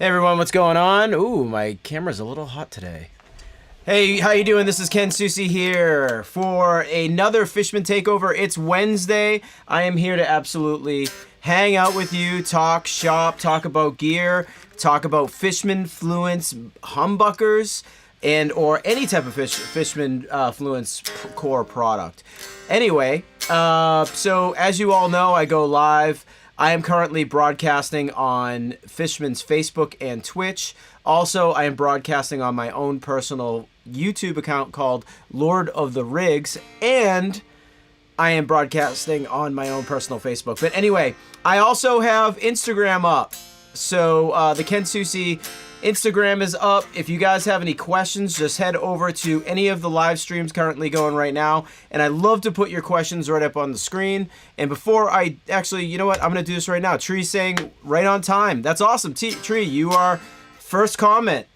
Hey everyone, what's going on? Ooh, my camera's a little hot today. Hey, how you doing? This is Ken Susi here for another Fishman Takeover. It's Wednesday. I am here to absolutely hang out with you, talk shop, talk about gear, talk about Fishman Fluence humbuckers, and or any type of Fishman Fluence core product. Anyway, so as you all know, I go live. I am currently broadcasting on Fishman's Facebook and Twitch. Also, I am broadcasting on my own personal YouTube account called Lord of the Rigs, and I am broadcasting on my own personal Facebook. But anyway, I also have Instagram up. So the Ken Susi Instagram is up. If you guys have any questions, just head over to any of the live streams currently going right now. And I love to put your questions right up on the screen. And before I actually, you know what? I'm going to do this right now. Tree's saying right on time. That's awesome. Tree, you are first comment.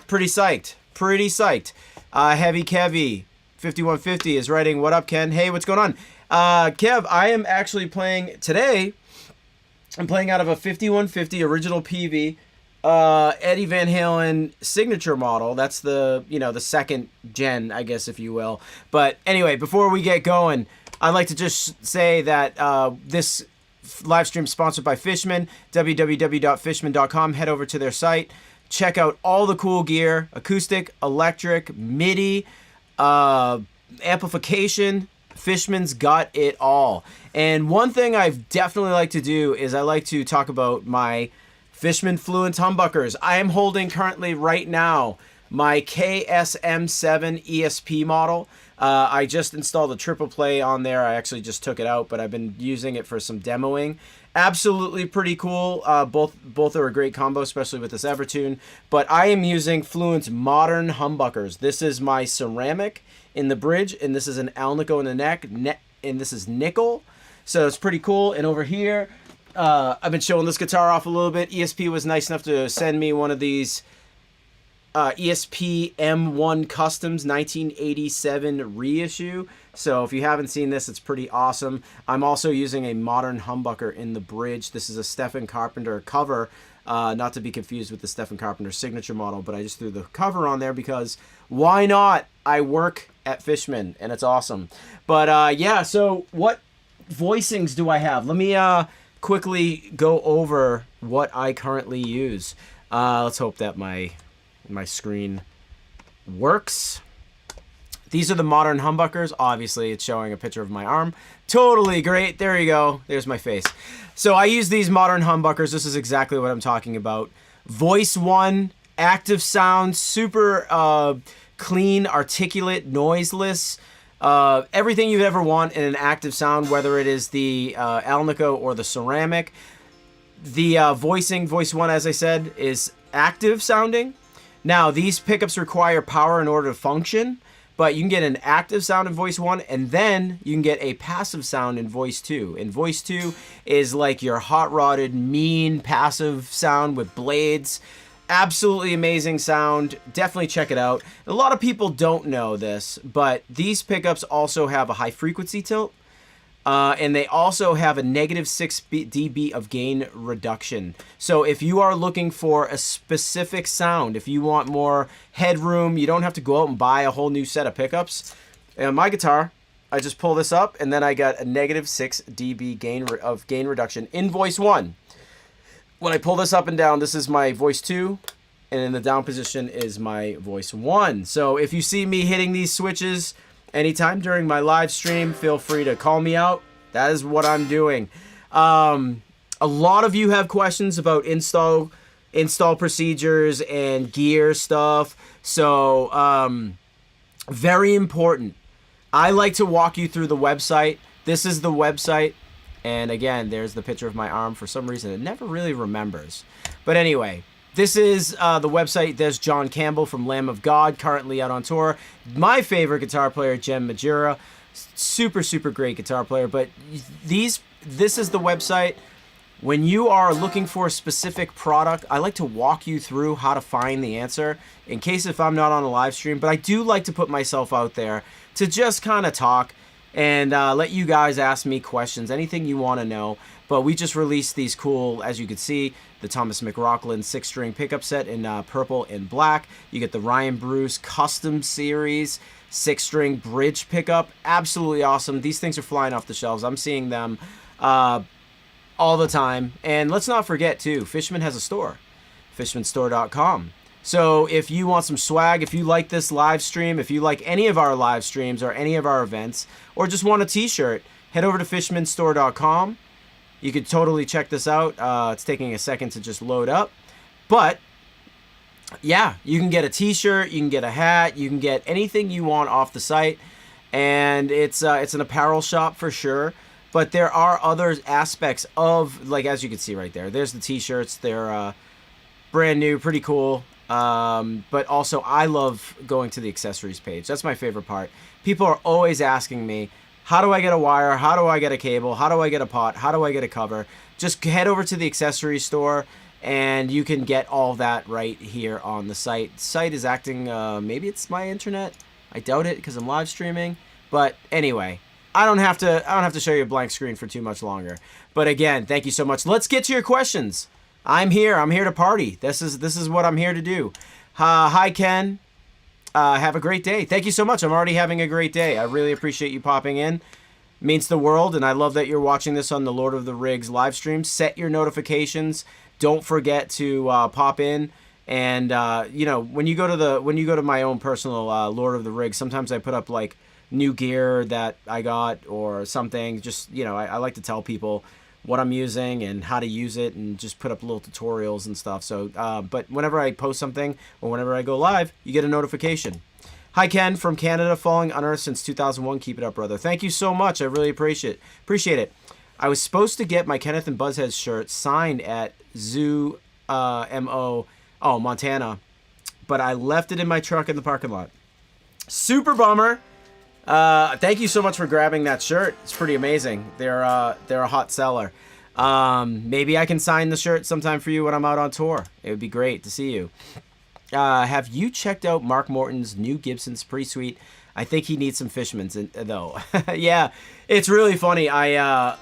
Pretty psyched. Pretty psyched. Heavy Kevy 5150 is writing, what up, Ken? Hey, what's going on? Kev, I am actually playing today. I'm playing out of a 5150 original PV. Eddie Van Halen signature model. That's the, the second gen, I guess, if you will. But anyway, before we get going, I'd like to just say that this live stream is sponsored by Fishman, www.fishman.com. Head over to their site. Check out all the cool gear, acoustic, electric, MIDI, amplification. Fishman's got it all. And one thing I definitely like to do is I like to talk about my Fishman Fluence humbuckers. I am holding currently right now my KSM7 ESP model. I just installed a triple play on there. I actually just took it out, but I've been using it for some demoing. Absolutely pretty cool. Both are a great combo, especially with this Evertune. But I am using Fluence modern humbuckers. This is my ceramic in the bridge, and this is an Alnico in the neck, and this is nickel. So it's pretty cool. And over here, I've been showing this guitar off a little bit. ESP was nice enough to send me one of these ESP M1 Customs 1987 reissue. So if you haven't seen this, it's pretty awesome. I'm also using a modern humbucker in the bridge. This is a Stephen Carpenter cover, not to be confused with the Stephen Carpenter signature model, but I just threw the cover on there because why not? I work at Fishman, and it's awesome. But yeah, so what voicings do I have? Let me quickly go over what I currently use. Let's hope that my screen works. These are the modern humbuckers. Obviously, it's showing a picture of my arm. Totally great. There you go. There's my face. So I use these modern humbuckers. This is exactly what I'm talking about. Voice 1, active sound, super clean, articulate, noiseless. Everything you'd ever want in an active sound, whether it is the Alnico or the ceramic. The voice 1, as I said, is active sounding. Now, these pickups require power in order to function, but you can get an active sound in voice 1, and then you can get a passive sound in voice 2. And voice 2 is like your hot-rodded, mean, passive sound with blades. Absolutely amazing sound. Definitely check it out. A lot of people don't know this, but these pickups also have a high frequency tilt, and they also have a -6 dB of gain reduction. So if you are looking for a specific sound, if you want more headroom, you don't have to go out and buy a whole new set of pickups. And on my guitar, I just pull this up, and then I got a -6 dB gain reduction in voice 1. When I pull this up and down, this is my voice 2, and in the down position is my voice 1. So if you see me hitting these switches anytime during my live stream, feel free to call me out. That is what I'm doing. A lot of you have questions about install procedures and gear stuff. So very important. I like to walk you through the website. This is the website. And again, there's the picture of my arm. For some reason, it never really remembers. But anyway, this is the website. There's John Campbell from Lamb of God, currently out on tour. My favorite guitar player, Jem Majura. Super, super great guitar player. But this is the website. When you are looking for a specific product, I like to walk you through how to find the answer in case if I'm not on a live stream. But I do like to put myself out there to just kind of talk and let you guys ask me questions, anything you want to know. But we just released these cool, as you can see, the Thomas McLaughlin 6-string pickup set in purple and black. You get the Ryan Bruce Custom Series 6-string bridge pickup. Absolutely awesome. These things are flying off the shelves. I'm seeing them all the time. And let's not forget, too, Fishman has a store, fishmanstore.com. So if you want some swag, if you like this live stream, if you like any of our live streams or any of our events, or just want a t-shirt, head over to fishmanstore.com. You could totally check this out. It's taking a second to just load up. But, yeah, you can get a t-shirt, you can get a hat, you can get anything you want off the site. And it's an apparel shop for sure. But there are other aspects of, like, as you can see right there, there's the t-shirts. They're brand new, pretty cool. But also, I love going to the accessories page. That's my favorite part. People are always asking me, how do I get a wire? How do I get a cable? How do I get a pot? How do I get a cover? Just head over to the accessories store, and you can get all that right here on the site. The site is acting, maybe it's my internet. I doubt it because I'm live streaming. But anyway, I don't have to show you a blank screen for too much longer. But again, thank you so much. Let's get to your questions. I'm here to party. This is what I'm here to do. Hi, Ken. Have a great day. Thank you so much. I'm already having a great day. I really appreciate you popping in. It means the world, and I love that you're watching this on the Lord of the Rigs live stream. Set your notifications. Don't forget to pop in. And when you go to my own personal Lord of the Rigs, sometimes I put up like new gear that I got or something. Just I like to tell people what I'm using and how to use it, and just put up little tutorials and stuff. So, but whenever I post something or whenever I go live, you get a notification. Hi, Ken from Canada, following Unearth since 2001. Keep it up, brother. Thank you so much. I really appreciate it. I was supposed to get my Kenneth and Buzzhead shirt signed at Zoo Montana, but I left it in my truck in the parking lot. Super bummer. Thank you so much for grabbing that shirt. It's pretty amazing. They're a hot seller. Maybe I can sign the shirt sometime for you when I'm out on tour. It would be great to see you. Have you checked out Mark Morton's new Gibson's pretty sweet? I think he needs some Fishmans though. Yeah, it's really funny. Sorry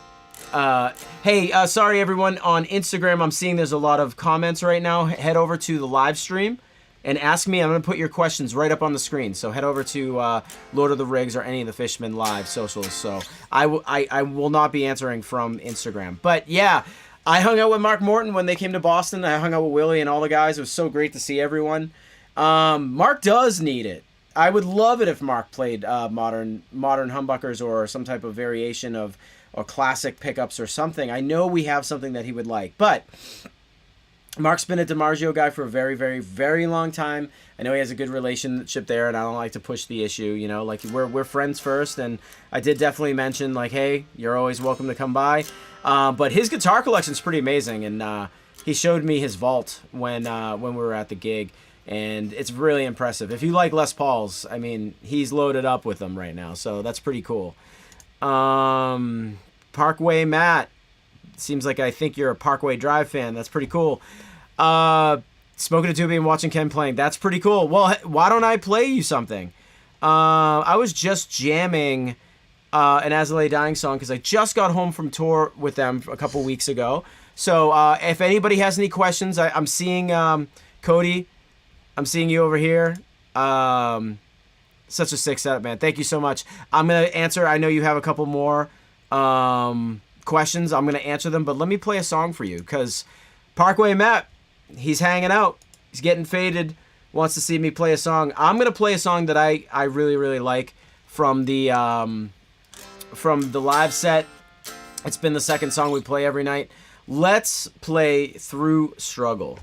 everyone on Instagram. I'm seeing there's a lot of comments right now. Head over to the live stream and ask me. I'm going to put your questions right up on the screen. So head over to Lord of the Rigs or any of the Fishman live socials. So I will not be answering from Instagram. But yeah, I hung out with Mark Morton when they came to Boston. I hung out with Willie and all the guys. It was so great to see everyone. Mark does need it. I would love it if Mark played modern humbuckers or some type of variation of or classic pickups or something. I know we have something that he would like. But Mark's been a DiMarzio guy for a very, very, very long time. I know he has a good relationship there, and I don't like to push the issue. Like we're friends first, and I did definitely mention like, hey, you're always welcome to come by. But his guitar collection is pretty amazing, and he showed me his vault when we were at the gig, and it's really impressive. If you like Les Pauls, I mean, he's loaded up with them right now, so that's pretty cool. Parkway Matt. Seems like I think you're a Parkway Drive fan. That's pretty cool. Smoking a doobie and watching Ken playing. That's pretty cool. Well, why don't I play you something? I was just jamming an As I Lay Dying song because I just got home from tour with them a couple weeks ago. So if anybody has any questions, I'm seeing Cody. I'm seeing you over here. Such a sick setup, man. Thank you so much. I'm going to answer. I know you have a couple more questions. I'm going to answer them, but let me play a song for you because Parkway Matt, he's hanging out. He's getting faded, wants to see me play a song. I'm going to play a song that I really, really like from the live set. It's been the second song we play every night. Let's play Through Struggle.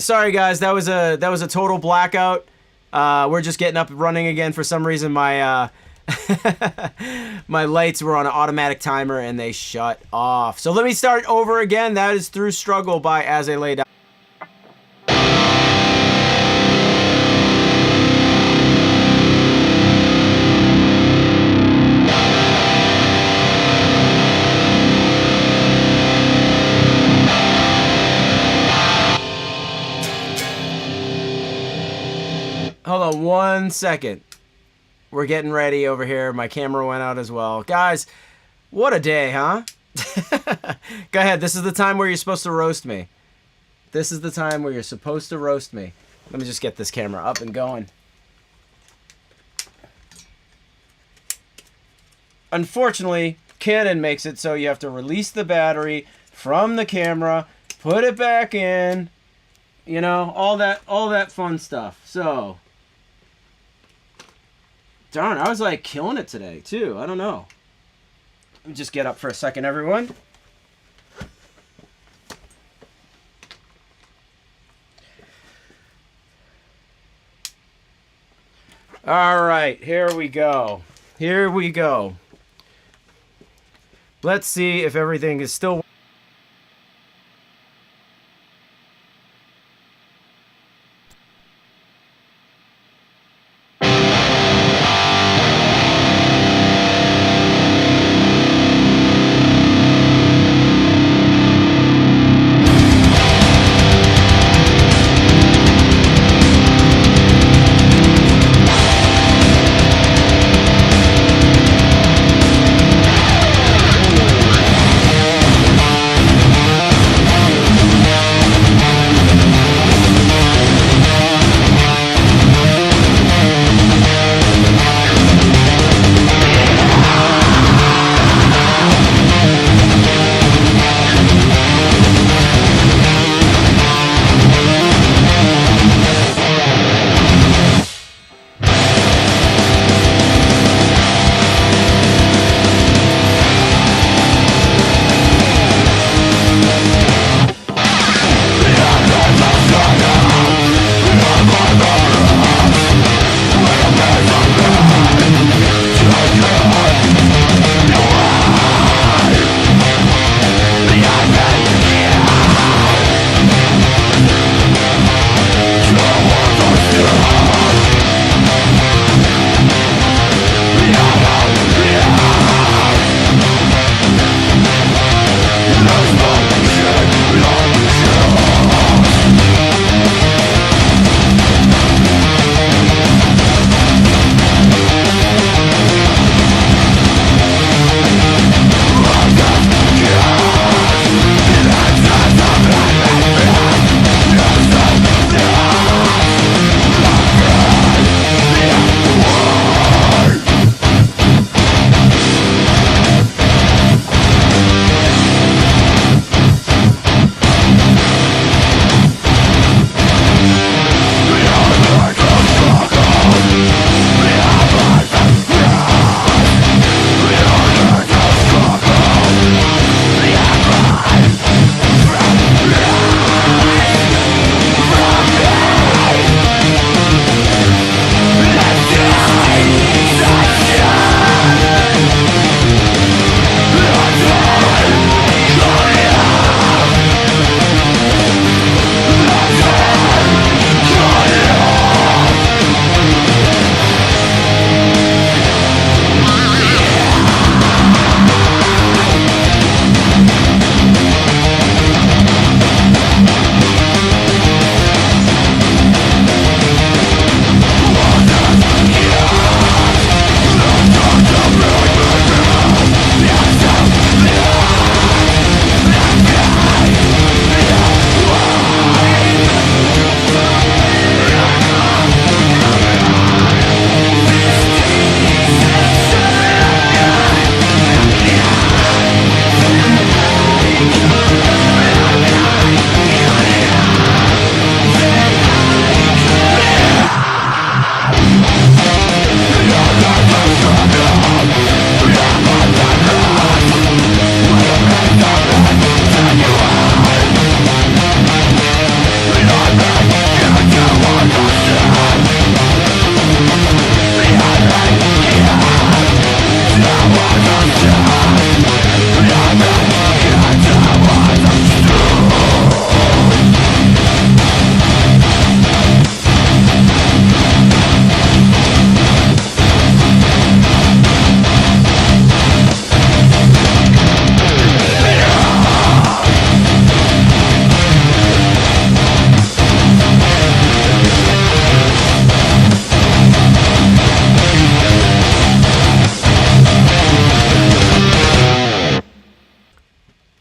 sorry guys, that was a total blackout. We're just getting up and running again. For some reason, my my lights were on an automatic timer and they shut off. So let me start over again. That is Through Struggle by As I Lay Down. Hold on 1 second. We're getting ready over here. My camera went out as well. Guys, what a day, huh? Go ahead. This is the time where you're supposed to roast me. This is the time where you're supposed to roast me. Let me just get this camera up and going. Unfortunately, Canon makes it so you have to release the battery from the camera, put it back in, you know, all that fun stuff. So, darn, I was like killing it today too. I don't know. Let me just get up for a second, everyone. All right, here we go. Here we go. Let's see if everything is still...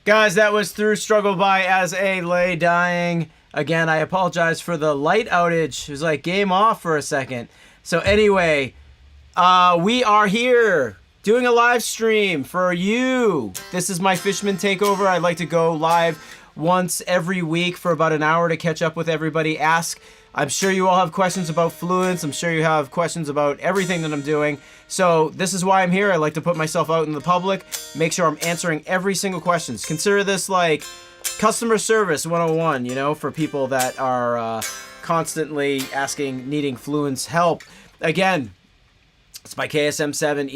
Guys, that was Through Struggle by As A Lay Dying. Again, I apologize for the light outage. It was like game off for a second. So anyway, we are here doing a live stream for you. This is my Fishman Takeover. I like to go live once every week for about an hour to catch up with everybody. I'm sure you all have questions about Fluence. I'm sure you have questions about everything that I'm doing. So this is why I'm here. I like to put myself out in the public, make sure I'm answering every single question. Consider this like customer service 101, you know, for people that are constantly needing Fluence help. Again, it's my KSM7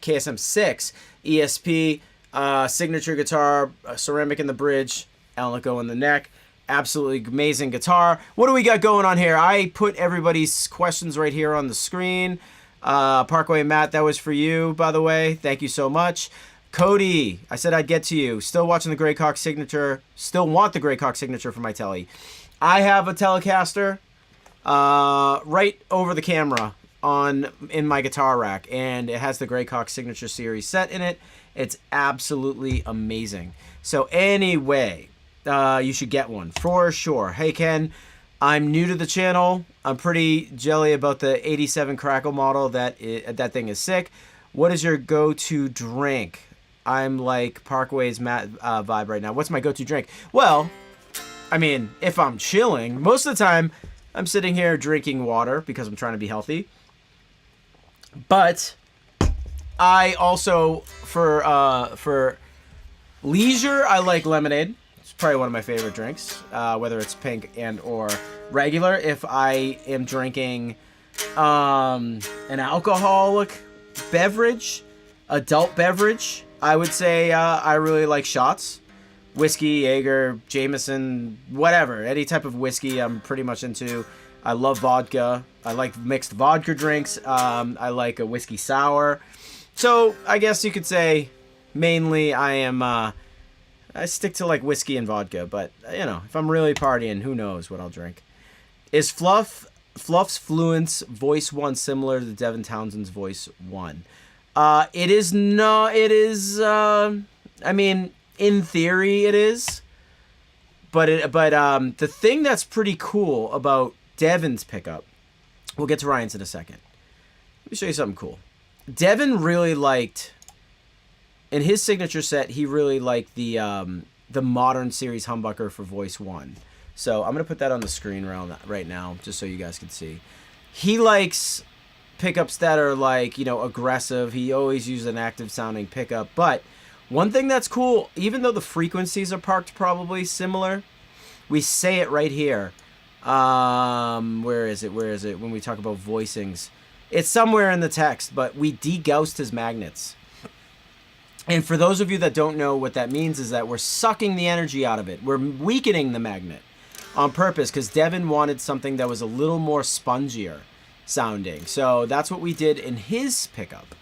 KSM6 ESP signature guitar, ceramic in the bridge, Alnico in the neck. Absolutely amazing guitar. What do we got going on here? I put everybody's questions right here on the screen. Parkway Matt, that was for you, by the way. Thank you so much. Cody, I said I'd get to you. Still watching the Greycock signature. Still want the Greycock signature for my telly. I have a Telecaster right over the camera in my guitar rack, and it has the Greycock signature series set in it. It's absolutely amazing. So anyway, you should get one for sure. Hey Ken, I'm new to the channel. I'm pretty jelly about the 87 Crackle model. That thing is sick. What is your go-to drink? I'm like Parkway's vibe right now. What's my go-to drink? Well, I mean, if I'm chilling, most of the time I'm sitting here drinking water because I'm trying to be healthy. But I also, for leisure, I like lemonade. Probably one of my favorite drinks, whether it's pink and or regular. If I am drinking an alcoholic beverage, adult beverage, I would say I really like shots. Whiskey, Jaeger, Jameson, whatever. Any type of whiskey I'm pretty much into. I love vodka. I like mixed vodka drinks. I like a whiskey sour. So I guess you could say mainly I stick to like whiskey and vodka, but you know, if I'm really partying, who knows what I'll drink. Is Fluff's Fluence Voice 1 similar to Devin Townsend's Voice 1? It is not. It is. I mean, in theory, it is. But the thing that's pretty cool about Devin's pickup, we'll get to Ryan's in a second. Let me show you something cool. Devin really liked. In his signature set, he really liked the modern series humbucker for Voice 1. So I'm going to put that on the screen right now, just so you guys can see. He likes pickups that are like, you know, aggressive. He always uses an active sounding pickup. But one thing that's cool, even though the frequencies are parked probably similar, we say it right here. Where is it? When we talk about voicings. It's somewhere in the text, but we degaussed his magnets. And for those of you that don't know what that means is that we're sucking the energy out of it. We're weakening the magnet on purpose because Devin wanted something that was a little more spongier sounding. So that's what we did in his pickup.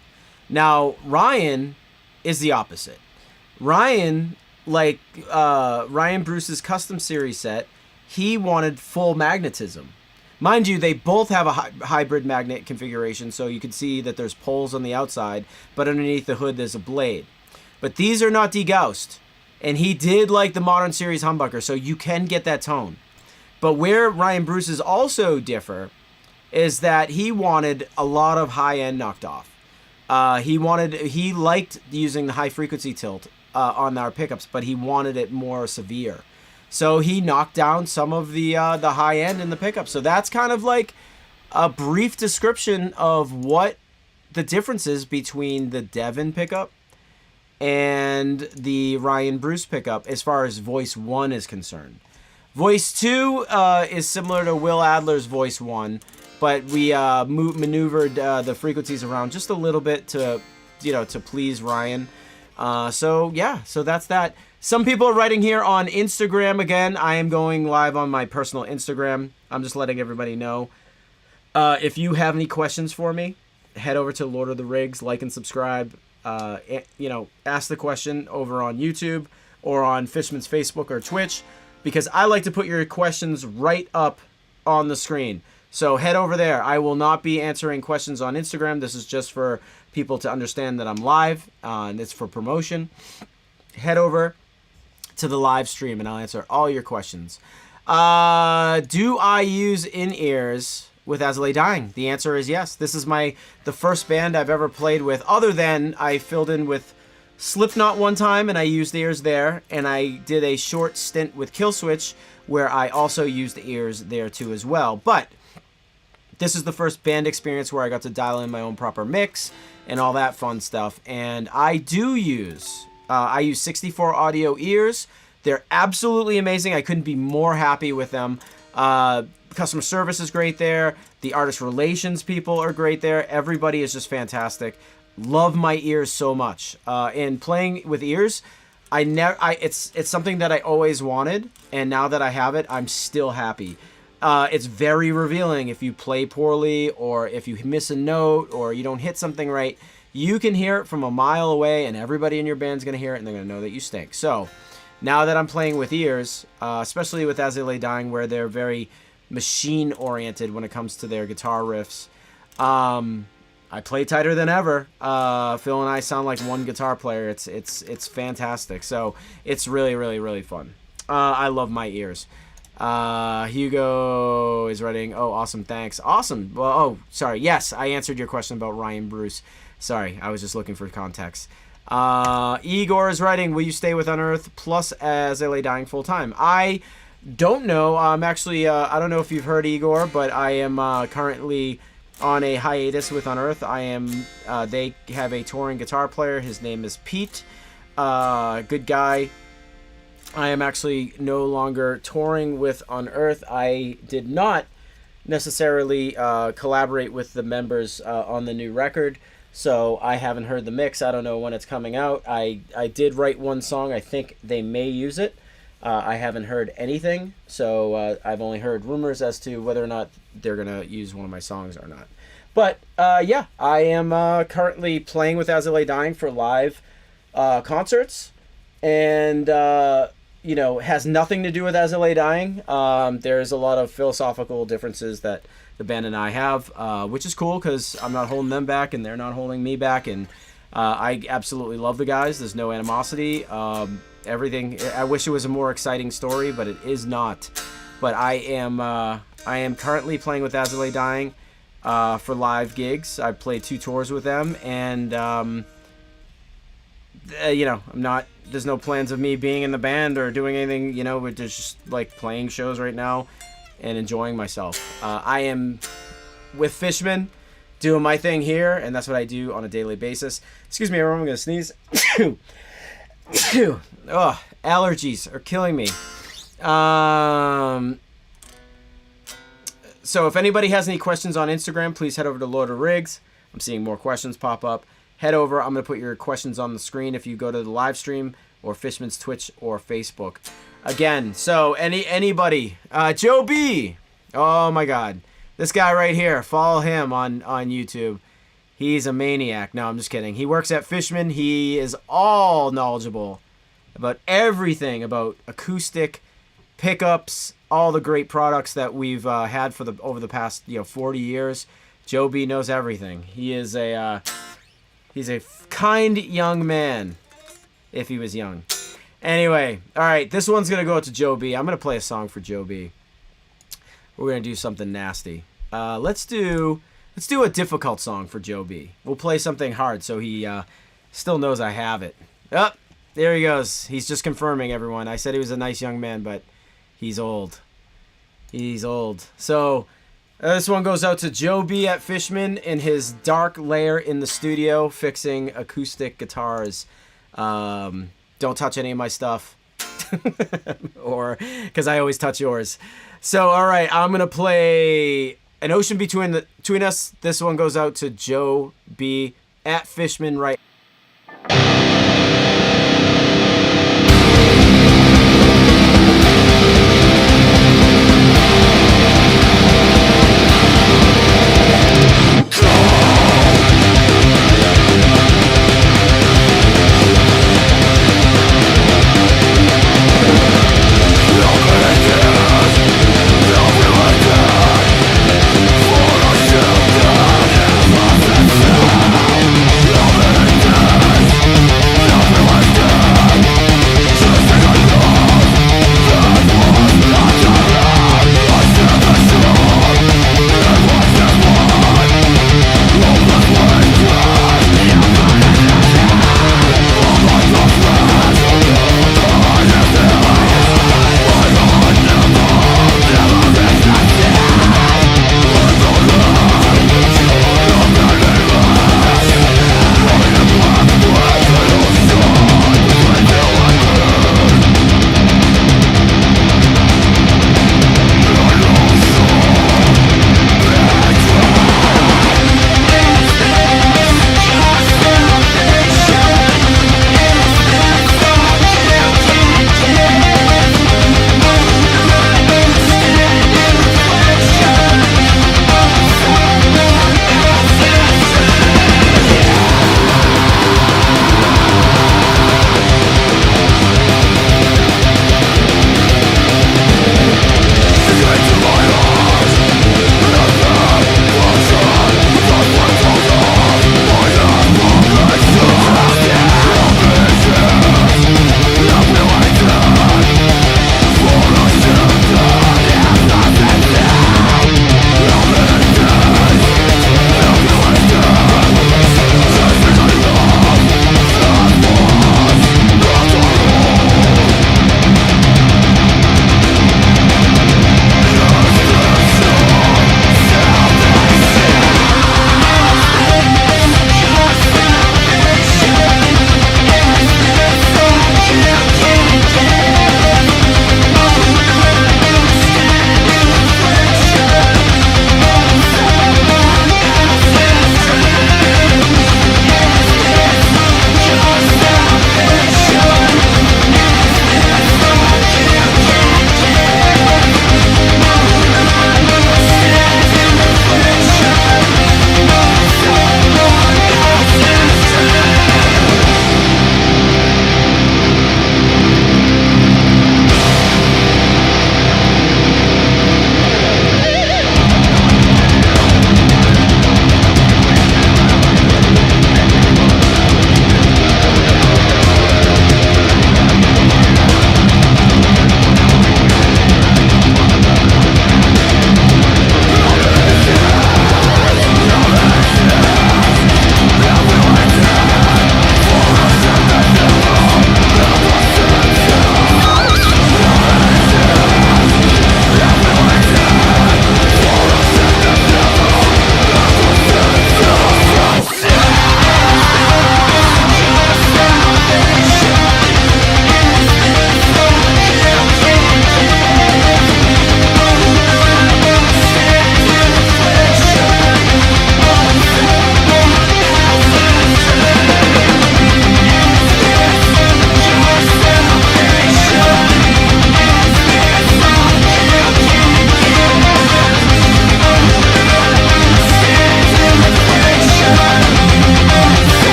Now, Ryan is the opposite. Ryan, like Ryan Bruce's custom series set, he wanted full magnetism. Mind you, they both have a hybrid magnet configuration, so you can see that there's poles on the outside, but underneath the hood there's a blade. But these are not degaussed, and he did like the modern series humbucker, so you can get that tone. But where Ryan Bruce's also differ is that he wanted a lot of high end knocked off. He liked using the high frequency tilt on our pickups, but he wanted it more severe. So he knocked down some of the high end in the pickup. So that's kind of like a brief description of what the difference is between the Devin pickup and the Ryan Bruce pickup as far as Voice 1 is concerned. Voice 2 is similar to Will Adler's Voice 1, but we maneuvered the frequencies around just a little bit to please Ryan. So that's that. Some people are writing here on Instagram. Again, I am going live on my personal Instagram. I'm just letting everybody know. If you have any questions for me, head over to Lord of the Rigs, like and subscribe. Ask the question over on YouTube or on Fishman's Facebook or Twitch, because I like to put your questions right up on the screen. So head over there. I will not be answering questions on Instagram. This is just for people to understand that I'm live, and it's for promotion. Head over to the live stream, and I'll answer all your questions. Do I use in-ears with As I Lay Dying? The answer is yes. This is the first band I've ever played with, other than I filled in with Slipknot one time, and I used ears there, and I did a short stint with Killswitch, where I also used ears there too as well. But this is the first band experience where I got to dial in my own proper mix and all that fun stuff. And I do use, I use 64 audio ears. They're absolutely amazing. I couldn't be more happy with them. Customer service is great there. The artist relations people are great there. Everybody is just fantastic. Love my ears so much. And playing with ears, it's something that I always wanted, and now that I have it, I'm still happy. It's very revealing if you play poorly, or if you miss a note, or you don't hit something right. You can hear it from a mile away, and everybody in your band's going to hear it, and they're going to know that you stink. So now that I'm playing with ears, especially with As I Lay Dying, where they're very machine-oriented when it comes to their guitar riffs, I play tighter than ever. Phil and I sound like one guitar player. It's fantastic. So it's really, really, really fun. I love my ears. Hugo is writing. Oh, awesome. Thanks. Awesome. Well, oh, sorry. Yes, I answered your question about Ryan Bruce. Sorry, I was just looking for context. Igor is writing, will you stay with Unearth plus As I Lay Dying full time? I don't know. I'm actually, I don't know if you've heard Igor, but I am currently on a hiatus with Unearth. They have a touring guitar player. His name is Pete. Good guy. I am actually no longer touring with Unearth. I did not necessarily collaborate with the members on the new record, so I haven't heard the mix. I don't know when it's coming out. I did write one song. I think they may use it. I haven't heard anything, so I've only heard rumors as to whether or not they're going to use one of my songs or not. But, yeah, I am currently playing with As I Lay Dying for live concerts, and, you know, has nothing to do with As I Lay Dying. There's a lot of philosophical differences that the band and I have, which is cool because I'm not holding them back and they're not holding me back, and I absolutely love the guys. There's no animosity. Everything. I wish it was a more exciting story, but it is not. But I am currently playing with As I Lay Dying for live gigs. I played 2 tours with them, and you know, there's no plans of me being in the band or doing anything. You know, we're just like playing shows right now and enjoying myself. I am with Fishman, doing my thing here, and that's what I do on a daily basis. Excuse me, everyone. I'm gonna sneeze. Oh, allergies are killing me. So if anybody has any questions on Instagram, please head over to Lord of Riggs. I'm seeing more questions pop up. Head over. I'm going to put your questions on the screen if you go to the live stream or Fishman's Twitch or Facebook. Again, so anybody, Joe B. Oh my God, this guy right here. Follow him on YouTube. He's a maniac. No, I'm just kidding. He works at Fishman. He is all knowledgeable about everything about acoustic pickups, all the great products that we've had for over the past 40 years. Joe B knows everything. He is he's a kind young man, if he was young. Anyway, all right, this one's gonna go to Joe B. I'm gonna play a song for Joe B. We're gonna do something nasty. Let's do a difficult song for Joe B. We'll play something hard so he still knows I have it. Oh, there he goes. He's just confirming, everyone. I said he was a nice young man, but he's old. He's old. So this one goes out to Joe B at Fishman in his dark lair in the studio fixing acoustic guitars. Don't touch any of my stuff. Or because I always touch yours. So, all right, I'm going to play An Ocean Between Us. This one goes out to Joe B at Fishman right. Love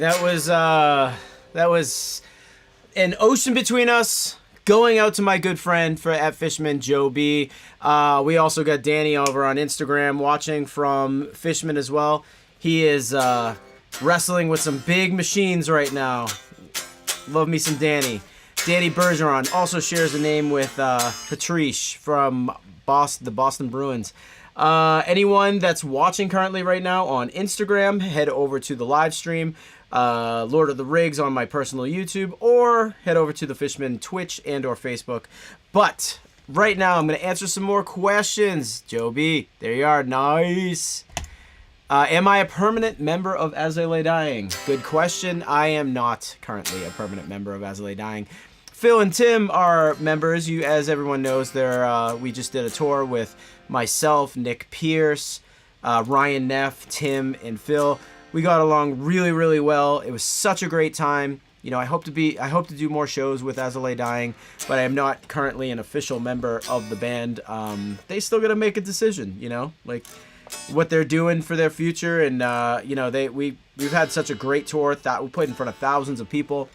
that was an ocean between us. Going out to my good friend at Fishman, Joe B. We also got Danny over on Instagram watching from Fishman as well. He is wrestling with some big machines right now. Love me some Danny. Danny Bergeron also shares a name with Patrice from the Boston Bruins. Anyone that's watching currently right now on Instagram, head over to the live stream. Lord of the Rigs on my personal YouTube, or head over to the Fishman Twitch and or Facebook. But right now I'm going to answer some more questions. Joe B, there you are. Nice. Am I a permanent member of As I Lay Dying? Good question. I am not currently a permanent member of As I Lay Dying. Phil and Tim are members. As everyone knows, we just did a tour with myself, Nick Pierce, Ryan Neff, Tim, and Phil. We got along really, really well. It was such a great time. I hope to do more shows with As I Lay Dying, but I am not currently an official member of the band. They still got to make a decision, like what they're doing for their future. And we've had such a great tour. We played in front of thousands of people.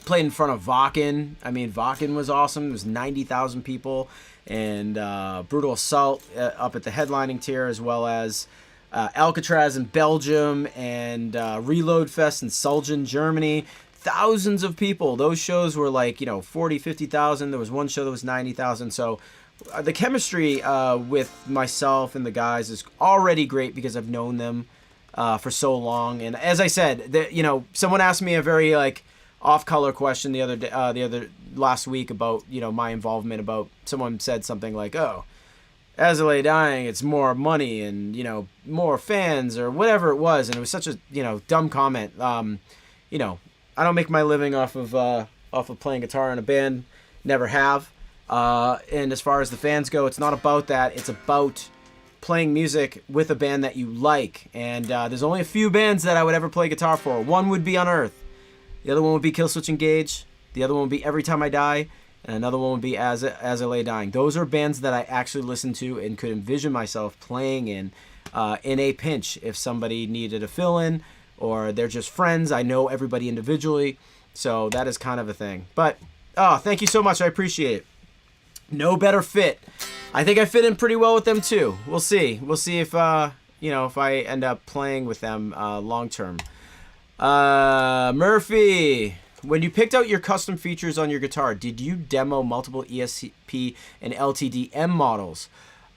Played in front of Vakken. I mean, Vakken was awesome. It was 90,000 people, and Brutal Assault up at the headlining tier, as well as Alcatraz in Belgium, and Reload Fest in Sulgen, Germany. Thousands of people. Those shows were like 40, 50,000. There was one show that was 90,000. So the chemistry with myself and the guys is already great because I've known them for so long. And as I said, someone asked me a very off-color question the other last week about my involvement. About someone said something like, "Oh, As I Lay Dying, it's more money and more fans," or whatever it was, and it was such a dumb comment. I don't make my living off of playing guitar in a band, never have. And as far as the fans go, it's not about that. It's about playing music with a band that you like. And there's only a few bands that I would ever play guitar for. One would be Unearth. The other one would be Killswitch Engage. The other one would be Every Time I Die. And another one would be As I Lay Dying. Those are bands that I actually listened to and could envision myself playing in a pinch. If somebody needed a fill-in, or they're just friends, I know everybody individually. So that is kind of a thing. But, thank you so much. I appreciate it. No better fit. I think I fit in pretty well with them too. We'll see. We'll see if, if I end up playing with them long-term. Murphy, when you picked out your custom features on your guitar, did you demo multiple ESP and LTD-M models?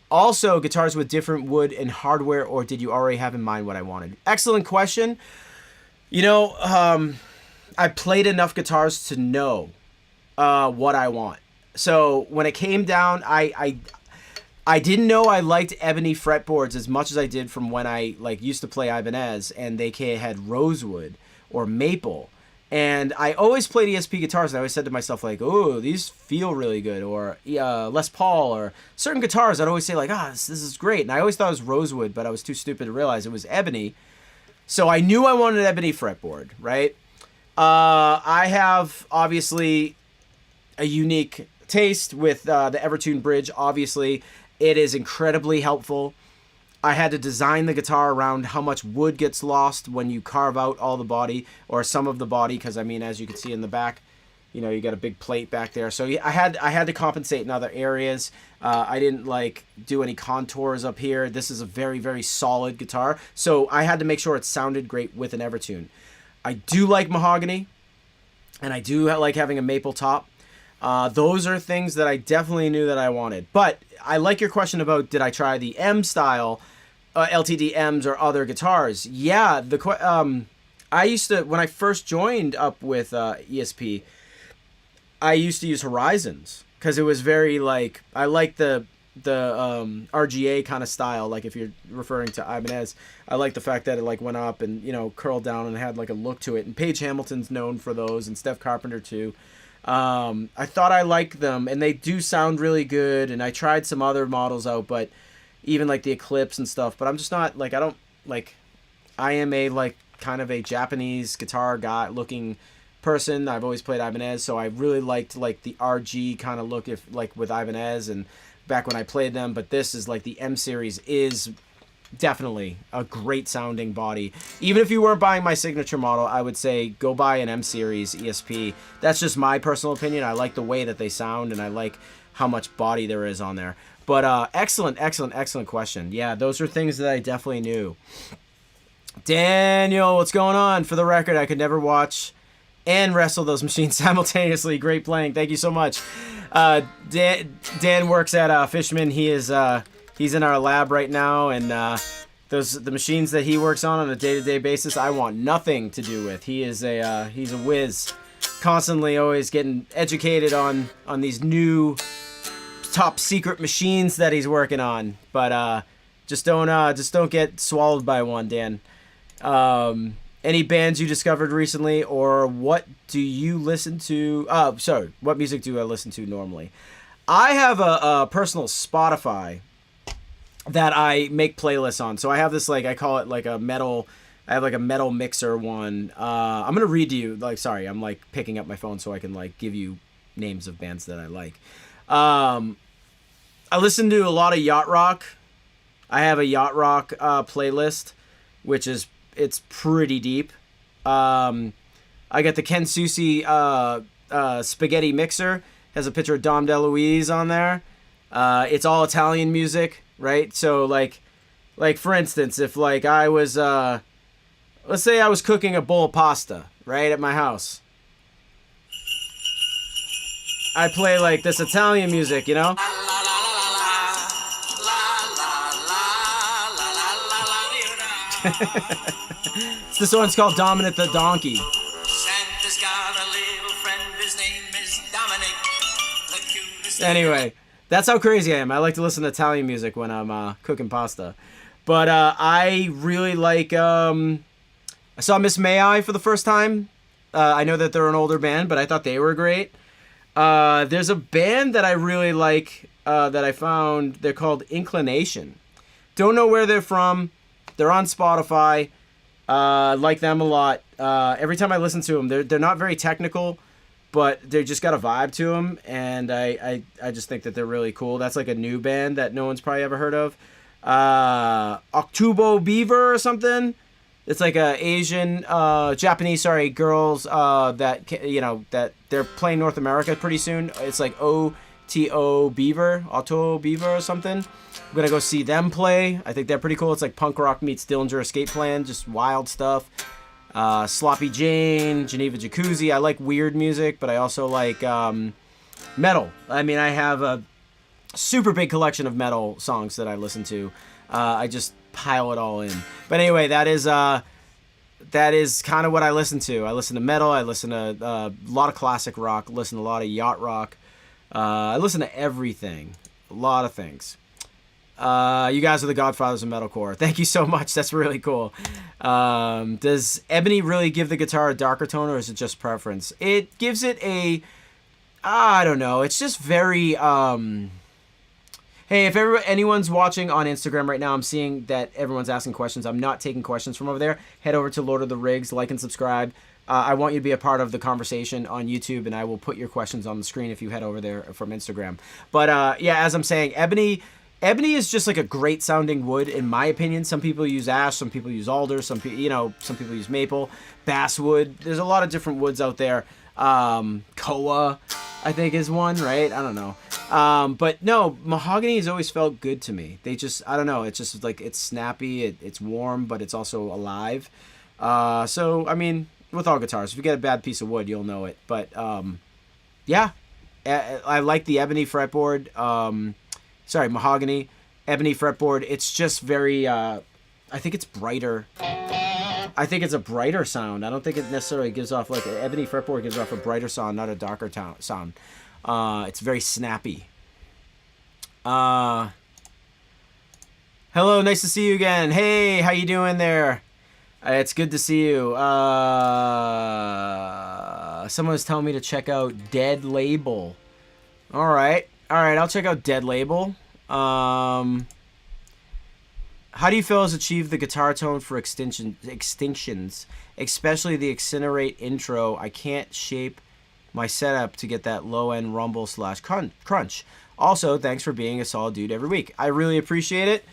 Also, guitars with different wood and hardware, or did you already have in mind what I wanted? Excellent question. I played enough guitars to know what I want. So when it came down, I didn't know I liked ebony fretboards as much as I did from when I used to play Ibanez and they had rosewood or maple. And I always played ESP guitars, and I always said to myself, oh, these feel really good, or Les Paul, or certain guitars, I'd always say, this is great. And I always thought it was rosewood, but I was too stupid to realize it was ebony. So I knew I wanted an ebony fretboard, right? I have, obviously, a unique taste with the Evertune bridge. Obviously, it is incredibly helpful. I had to design the guitar around how much wood gets lost when you carve out all the body, or some of the body, because as you can see in the back, you got a big plate back there. So I had to compensate in other areas. I didn't do any contours up here. This is a very, very solid guitar, so I had to make sure it sounded great with an Evertune. I do like mahogany, and I do like having a maple top. Those are things that I definitely knew that I wanted. But I like your question about, did I try the M style LTD M's or other guitars? Yeah, I used to, when I first joined up with ESP, I used to use Horizons because it was very I like the RGA kind of style. If you're referring to Ibanez, I like the fact that it went up and curled down and had a look to it. And Paige Hamilton's known for those, and Steph Carpenter too. I thought I liked them, and they do sound really good, and I tried some other models out, but even the Eclipse and stuff, but I'm just not I am a kind of a Japanese guitar guy looking person. I've always played Ibanez, so I really liked the RG kind of look with Ibanez and back when I played them, but this is the M series is definitely a great sounding body. Even if you weren't buying my signature model, I would say go buy an M Series ESP. That's just my personal opinion. I like the way that they sound, and I like how much body there is on there. But excellent question. Yeah, those are things that I definitely knew. Daniel, what's going on? For the record, I could never watch and wrestle those machines simultaneously. Great playing. Thank you so much. Dan works at Fishman. He's in our lab right now, and the machines that he works on a day-to-day basis, I want nothing to do with. He's a whiz, constantly always getting educated on these new top secret machines that he's working on. But just don't get swallowed by one, Dan. Any bands you discovered recently, or what do you listen to? What music do I listen to normally? I have a personal Spotify that I make playlists on. So I have this, like, I call it like a metal. I have like a metal mixer one. I'm gonna read to you. Like, sorry, I'm like picking up my phone so I can like give you names of bands that I like. I listen to a lot of yacht rock. I have a yacht rock playlist, which is it's pretty deep. I got the Ken Susi spaghetti mixer. Has a picture of Dom DeLuise on there. It's all Italian music, right? So like for instance, if like I was let's say I was cooking a bowl of pasta, right, at my house, I play like this Italian music, you know? This one's called Dominic the Donkey. Santa's got a little friend, his name is Dominic, the cutest. Anyway, that's how crazy I am. I like to listen to Italian music when I'm cooking pasta. But I really like... I saw Miss May I for the first time. I know that they're an older band, but I thought they were great. There's a band that I really like that I found. They're called Inclination. Don't know where they're from. They're on Spotify. Like them a lot. Every time I listen to them, they're not very technical, but they just got a vibe to them, and I just think that they're really cool. That's like a new band that no one's probably ever heard of. Octubo Beaver or something. It's like a Asian, Japanese, girls that that they're playing North America pretty soon. It's like OTO Beaver or something. I'm gonna go see them play. I think they're pretty cool. It's like punk rock meets Dillinger Escape Plan, just wild stuff. Sloppy Jane, Geneva Jacuzzi. I like weird music, but I also like metal. I mean, I have a super big collection of metal songs that I listen to. I just pile it all in. But anyway, that is kind of what I listen to. I listen to metal. I listen to a lot of classic rock. Listen to a lot of yacht rock. I listen to everything. A lot of things. You guys are the godfathers of metalcore. Thank you so much. That's really cool. Does ebony really give the guitar a darker tone, or is it just preference? It gives it a... I don't know. It's just very... Hey, if anyone's watching on Instagram right now, I'm seeing that everyone's asking questions. I'm not taking questions from over there. Head over to Lord of the Rigs, like and subscribe. I want you to be a part of the conversation on YouTube, and I will put your questions on the screen if you head over there from Instagram. But yeah, as I'm saying, ebony is just like a great sounding wood, in my opinion. Some people use ash, some people use alder, some people use maple, basswood. There's a lot of different woods out there. Koa, I think, is one, right? I don't know. But no, mahogany has always felt good to me. I don't know. It's just like, it's snappy, it's warm, but it's also alive. So, I mean, with all guitars, if you get a bad piece of wood, you'll know it. But, yeah, I like the ebony fretboard. Mahogany, ebony fretboard. It's just very, I think it's brighter. I think it's a brighter sound. I don't think it necessarily gives off, like, an ebony fretboard gives off a brighter sound, not a darker sound. It's very snappy. Hello, nice to see you again. Hey, how you doing there? It's good to see you. Someone was telling me to check out Dead Label. All right, I'll check out Dead Label. How do you feel has achieved the guitar tone for Extinctions, especially the Incinerate intro? I can't shape my setup to get that low-end rumble / crunch. Also, thanks for being a solid dude every week. I really appreciate it.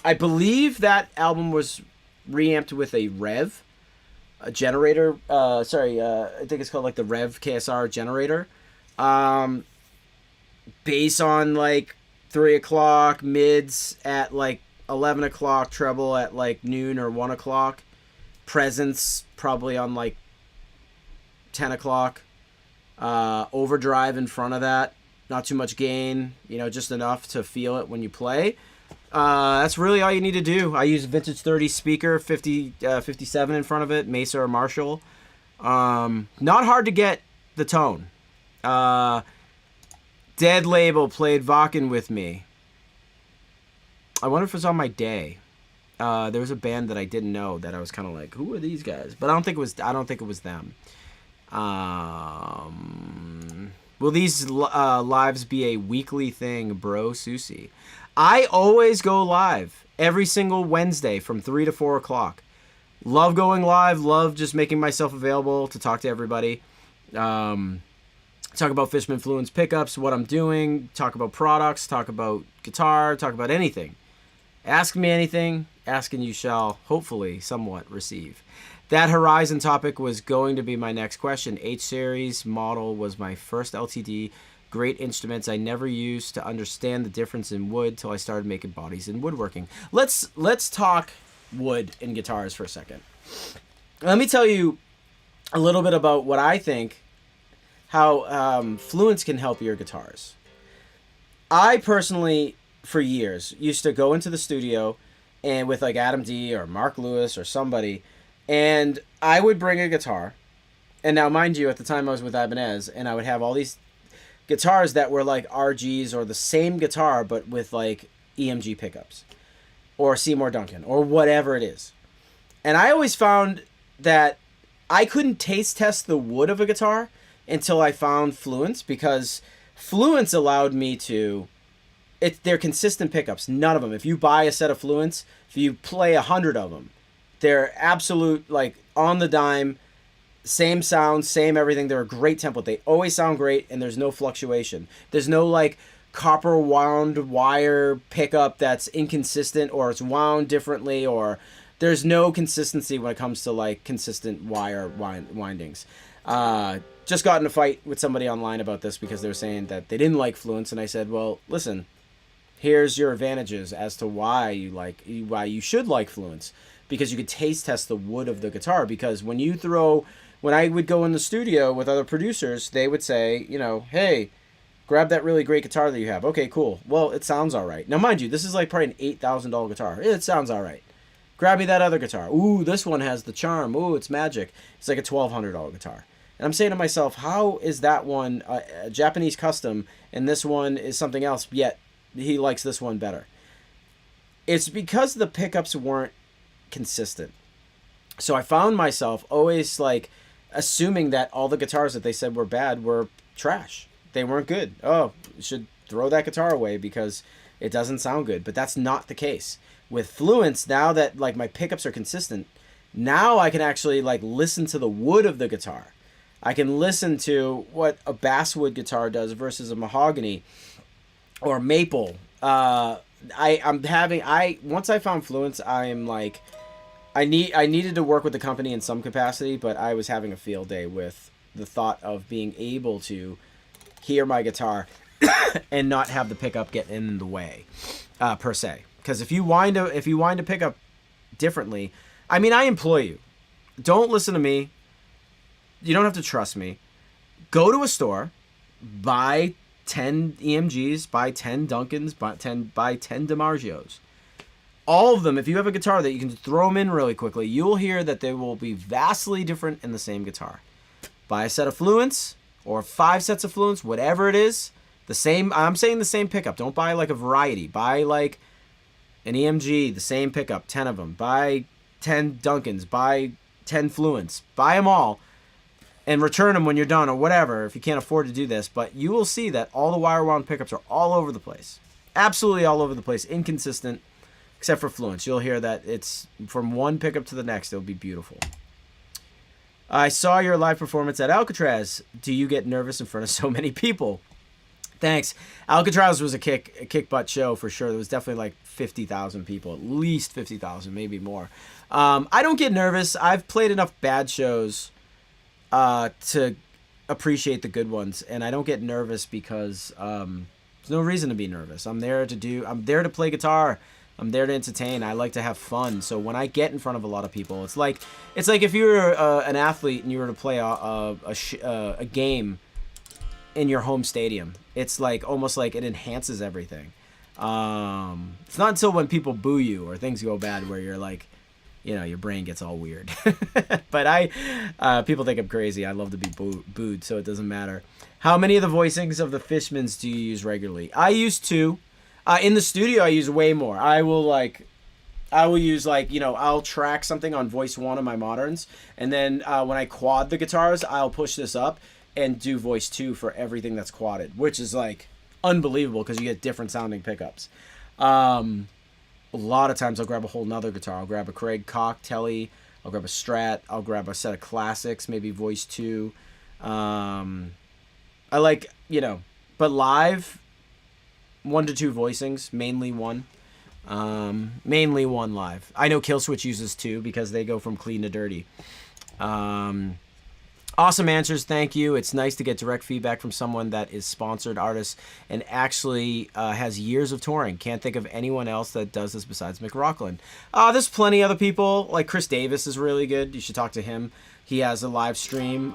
I believe that album was reamped with a Rev, a generator. I think it's called like the Rev KSR generator. Bass on like 3 o'clock, mids at like 11 o'clock, treble at like noon or 1 o'clock, presence probably on like 10 o'clock, overdrive in front of that, not too much gain, just enough to feel it when you play. That's really all you need to do. I use Vintage 30 speaker, 57 in front of it, Mesa or Marshall. Not hard to get the tone. Dead Label played Vakken with me. I wonder if it was on my day. There was a band that I didn't know that I was kind of like, who are these guys? But I don't think it was them. Will these lives be a weekly thing, bro, Susi? I always go live every single Wednesday from 3 to 4 o'clock. Love going live. Love just making myself available to talk to everybody. Talk about Fishman Fluence pickups, what I'm doing, talk about products, talk about guitar, talk about anything. Ask me anything, ask and you shall hopefully somewhat receive. That Horizon topic was going to be my next question. H-Series model was my first LTD. Great instruments I never used to understand the difference in wood till I started making bodies in woodworking. Let's talk wood in guitars for a second. Let me tell you a little bit about what I think, how Fluence can help your guitars. I personally, for years, used to go into the studio and with like Adam D or Mark Lewis or somebody, and I would bring a guitar. And now, mind you, at the time I was with Ibanez, and I would have all these guitars that were like RGs or the same guitar but with like EMG pickups or Seymour Duncan or whatever it is. And I always found that I couldn't taste test the wood of a guitar until I found Fluence, because Fluence allowed me to... They're consistent pickups, none of them. If you buy a set of Fluence, if you play 100 of them, they're absolute, like, on the dime, same sound, same everything. They're a great template. They always sound great, and there's no fluctuation. There's no, like, copper wound wire pickup that's inconsistent, or it's wound differently, or there's no consistency when it comes to, like, consistent wire windings. Just got in a fight with somebody online about this because they were saying that they didn't like Fluence, and I said, well, listen, here's your advantages as to why you should like Fluence, because you could taste test the wood of the guitar. Because when I would go in the studio with other producers, they would say, hey, grab that really great guitar that you have. Okay, cool. Well, it sounds all right. Now, mind you, this is like probably an $8,000 guitar. It sounds all right. Grab me that other guitar. Ooh, this one has the charm. Ooh, it's magic. It's like a $1,200 guitar. And I'm saying to myself, how is that one a Japanese custom and this one is something else, yet he likes this one better? It's because the pickups weren't consistent. So I found myself always like assuming that all the guitars that they said were bad were trash. They weren't good. Oh, you should throw that guitar away because it doesn't sound good. But that's not the case. With Fluence, now that like my pickups are consistent, now I can actually like listen to the wood of the guitar. I can listen to what a basswood guitar does versus a mahogany or maple. Once I found Fluence, I'm like, I needed to work with the company in some capacity, but I was having a field day with the thought of being able to hear my guitar and not have the pickup get in the way, per se. Because if you wind a pickup differently, I mean, I implore you, don't listen to me. You don't have to trust me. Go to a store, buy 10 EMGs, buy 10 Duncans, buy 10 DiMargios. All of them, if you have a guitar that you can throw them in really quickly, you'll hear that they will be vastly different in the same guitar. Buy a set of Fluence or 5 sets of Fluence, whatever it is. I'm saying the same pickup. Don't buy like a variety. Buy like an EMG, the same pickup, 10 of them. Buy 10 Duncans, buy 10 Fluence. Buy them all. And return them when you're done or whatever if you can't afford to do this. But you will see that all the wire wound pickups are all over the place. Absolutely all over the place. Inconsistent. Except for Fluence. You'll hear that it's from one pickup to the next. It'll be beautiful. I saw your live performance at Alcatraz. Do you get nervous in front of so many people? Thanks. Alcatraz was a kick butt show for sure. There was definitely like 50,000 people, at least 50,000, maybe more. I don't get nervous. I've played enough bad shows to appreciate the good ones, and I don't get nervous because there's no reason to be nervous. I'm there to play guitar. I'm there to entertain. I like to have fun. So when I get in front of a lot of people, it's like if you were an athlete and you were to play a game in your home stadium. It's like almost like it enhances everything. It's not until when people boo you or things go bad where you're like, your brain gets all weird. But people think I'm crazy. I love to be booed, so it doesn't matter. How many of the voicings of the Fishmans do you use regularly? I use 2. In the studio, I use way more. I will use I'll track something on voice 1 of my moderns, and then when I quad the guitars, I'll push this up and do voice 2 for everything that's quadded, which is like unbelievable because you get different sounding pickups. A lot of times I'll grab a whole nother guitar. I'll grab a Craig Koch Telly. I'll grab a Strat. I'll grab a set of classics, maybe voice 2. I like, but live, 1 to 2 voicings, mainly 1. Mainly 1 live. I know Killswitch uses 2 because they go from clean to dirty. Awesome answers, thank you. It's nice to get direct feedback from someone that is sponsored artist and actually has years of touring. Can't think of anyone else that does this besides Mick Rockland. There's plenty other people, like Chris Davis is really good. You should talk to him. He has a live stream.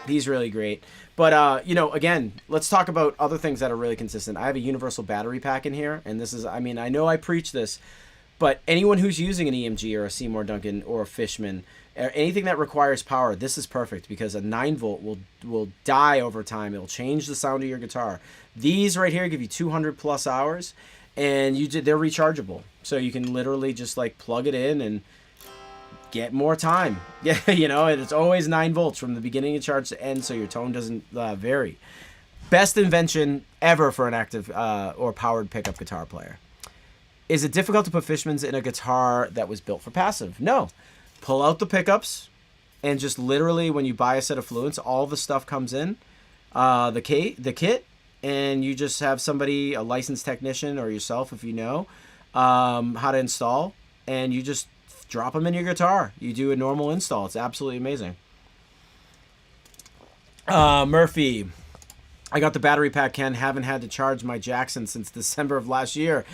He's really great. But, again, let's talk about other things that are really consistent. I have a universal battery pack in here, and this is, I know I preach this, but anyone who's using an EMG or a Seymour Duncan or a Fishman, anything that requires power, this is perfect because a 9-volt will die over time. It'll change the sound of your guitar. These right here give you 200 plus hours, and they're rechargeable. So you can literally just like plug it in and get more time. Yeah, and it's always 9 volts from the beginning of charge to end, so your tone doesn't vary. Best invention ever for an active or powered pickup guitar player. Is it difficult to put Fishmans in a guitar that was built for passive? No. Pull out the pickups, and just literally when you buy a set of Fluence, all the stuff comes in, the kit, and you just have somebody, a licensed technician or yourself if you know how to install, and you just drop them in your guitar. You do a normal install. It's absolutely amazing. Murphy, I got the battery pack, Ken. Haven't had to charge my Jackson since December of last year.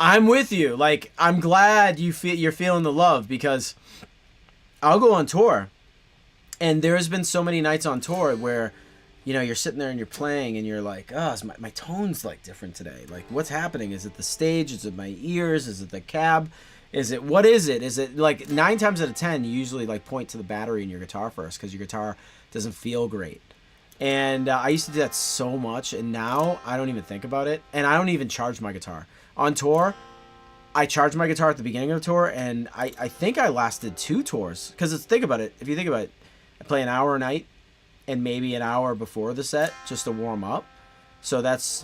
I'm with you. Like, I'm glad you're feeling the love because I'll go on tour, and there's been so many nights on tour where, you're sitting there and you're playing and you're like, oh, my tone's like different today. Like, what's happening? Is it the stage? Is it my ears? Is it the cab? What is it? Is it like 9 times out of 10, you usually like point to the battery in your guitar first because your guitar doesn't feel great. And I used to do that so much, and now I don't even think about it, and I don't even charge my guitar. On tour, I charged my guitar at the beginning of the tour, and I think I lasted 2 tours. Because think about it. If you think about it, I play an hour a night and maybe an hour before the set just to warm up. So that's,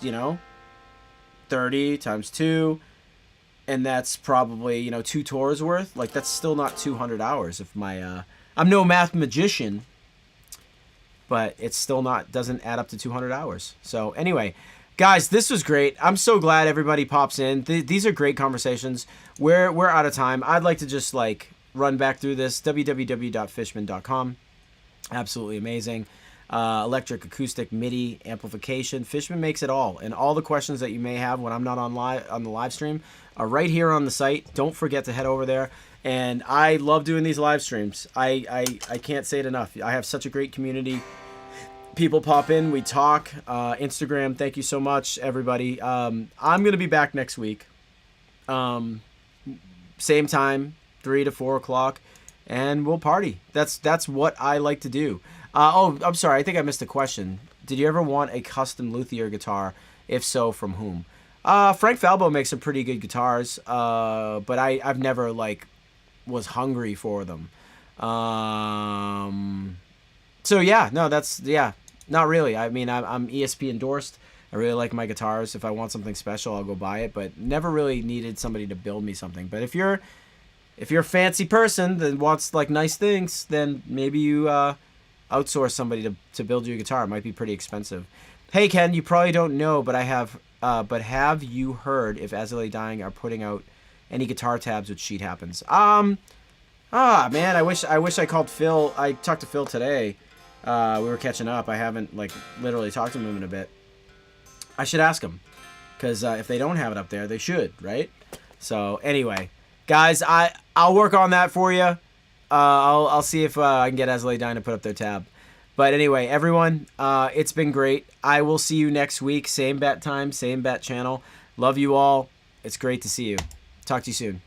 30 times 2, and that's probably, 2 tours worth. Like, that's still not 200 hours if my... I'm no math magician, but it's still doesn't add up to 200 hours. So anyway... Guys, this was great. I'm so glad everybody pops in. These are great conversations. We're out of time. I'd like to just run back through this. www.fishman.com. Absolutely amazing. Electric, acoustic, MIDI, amplification. Fishman makes it all. And all the questions that you may have when I'm not on the live stream are right here on the site. Don't forget to head over there. And I love doing these live streams. I can't say it enough. I have such a great community. People pop in, we talk. Instagram, thank you so much, everybody. I'm going to be back next week. Same time, 3 to 4 o'clock, and we'll party. That's what I like to do. I'm sorry, I think I missed a question. Did you ever want a custom luthier guitar? If so, from whom? Frank Falbo makes some pretty good guitars, but I've never, was hungry for them. So not really. I mean, I'm ESP endorsed. I really like my guitars. If I want something special, I'll go buy it, but never really needed somebody to build me something. But if you're a fancy person that wants nice things, then maybe you outsource somebody to build you a guitar. It might be pretty expensive. Hey Ken, you probably don't know, but but have you heard if As I Lay Dying are putting out any guitar tabs with sheet happens? Man, I wish I called Phil. I talked to Phil today. We were catching up. I haven't like literally talked to him in a bit. I should ask him, because if they don't have it up there, they should, right? So anyway, guys, I'll work on that for you. I'll see if I can get As I Lay Dying to put up their tab. But anyway, everyone, it's been great. I will see you next week. Same bat time, same bat channel. Love you all. It's great to see you. Talk to you soon.